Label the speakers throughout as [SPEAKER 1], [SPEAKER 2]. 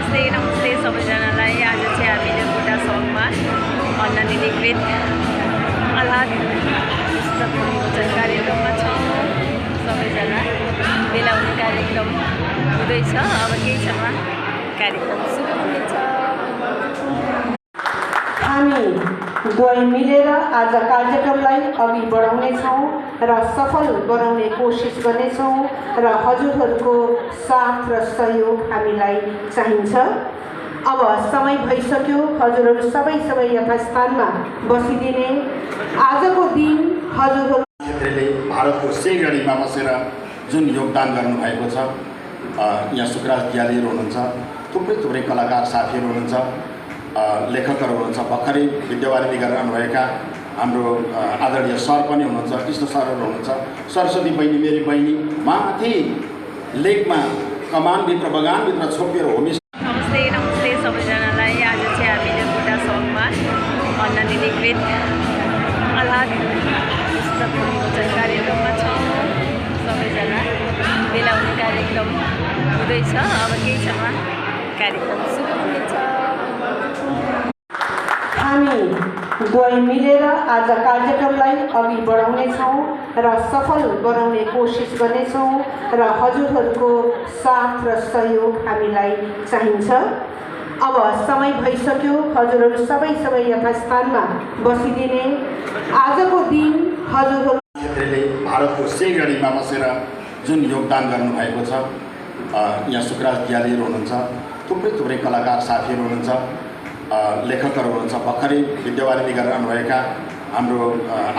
[SPEAKER 1] नमस्ते सबैजनालाई। आज चाहिँ हामीले बुढा सङ्घमा अन्ननिधिकृत अल्लाह पुस्तक विमोचन कार्यक्रममा छौँ। सबैजना भेला हुने कार्यक्रम हुँदैछ। अब केही क्षणमा कार्यक्रम सुरु हुनेछ।
[SPEAKER 2] हामी दुवै मिलेर आज कार्यक्रमलाई अघि बढाउनेछौँ र सफल बनाउने कोसिस गर्नेछौँ र हजुरहरूको साथ र सहयोग हामीलाई चाहिन्छ। अब समय भइसक्यो, हजुरहरू सबै यथास्थानमा बसिदिने। आजको दिन हजुरहरू
[SPEAKER 3] क्षेत्रले भारतको सिलगढीमा बसेर जुन योगदान गर्नुभएको छ, यहाँ सुकराज दियालीहरू हुनुहुन्छ, थुप्रै कलाकार साथीहरू हुनुहुन्छ, लेखकहरू हुनुहुन्छ, भर्खरै विद्यावारिधि गरेर आउनुभएका हाम्रो आदरणीय सर पनि हुनुहुन्छ, कृष्ण सरहरू हुनुहुन्छ, सरस्वती बहिनी मेरी बहिनी माथि लेकमा कमानभित्र बगानभित्र छोपेर होमिस।
[SPEAKER 1] नमस्ते सबैजनालाई। आज चाहिँ हामीले बुढा सङ्घमा अन्ननिधिकृत अल्लाह पुस्तक विमोचन कार्यक्रममा छौँ। सबैजना भेला हुने कार्यक्रम हुँदैछ। अब केही क्षणमा कार्यक्रम सुरु हुनेछ।
[SPEAKER 2] हामी दुवै मिलेर आज कार्यक्रमलाई अघि बढाउनेछौँ र सफल बनाउने कोसिस गर्नेछौँ र हजुरहरूको साथ र सहयोग हामीलाई चाहिन्छ। अब समय भइसक्यो, हजुरहरू सबै यथास्थानमा बसिदिने। आजको दिन हजुरहरू
[SPEAKER 3] क्षेत्रले भारतको सिलगढीमा बसेर जुन योगदान गर्नुभएको छ, यहाँ सुकराज दियालीहरू हुनुहुन्छ, थुप्रै कलाकार साथीहरू हुनुहुन्छ, लेखकहरू हुनुहुन्छ, भर्खरै विद्यावारिधि गरेर आउनुभएका हाम्रो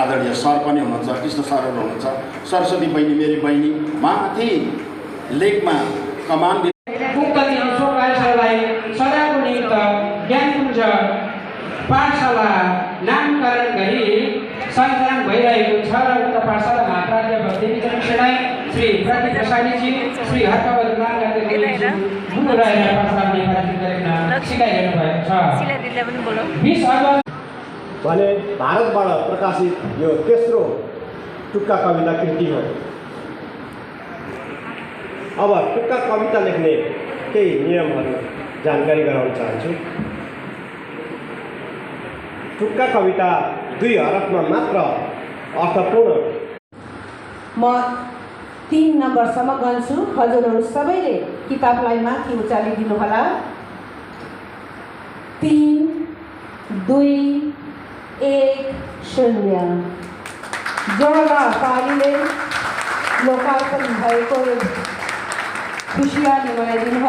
[SPEAKER 3] आदरणीय सर पनि हुनुहुन्छ, कृष्ण सरहरू हुनुहुन्छ, सरस्वती बहिनी मेरी बहिनी माथि लेकमा कमानभित्र
[SPEAKER 4] सदाको निमित्त ज्ञानपुञ्ज पाठशाला नामकरण गरी सञ्चालन भइरहेको छ र उक्त पाठशालामा प्राध्यापक देवीचरण सेनाई, श्री प्रदीप प्रसादीजी, श्री हर्कबहादुर मानगाती गुरु रहेर पाठशाला नेपाली गरेर सिकाइरहनु भएको छ। 20 अगस्त
[SPEAKER 5] भने भारतबाट प्रकाशित यो तेस्रो टुक्का कविता कृति हो। अब टुक्का कविता लेख्ने केही नियमहरू जानकारी गराउन चाहन्छु। टुक्का कविता 2 हरफमा मात्र अर्थपूर्ण।
[SPEAKER 2] म 3 नम्बरसम्म गन्छु। हजुरहरू सबैले किताबलाई माथि उचालिदिनुहोला। 3, 2, 1, 0। जोरदार तालीले लोकार्पण भएको खुसियाली मनाइदिनुहोला।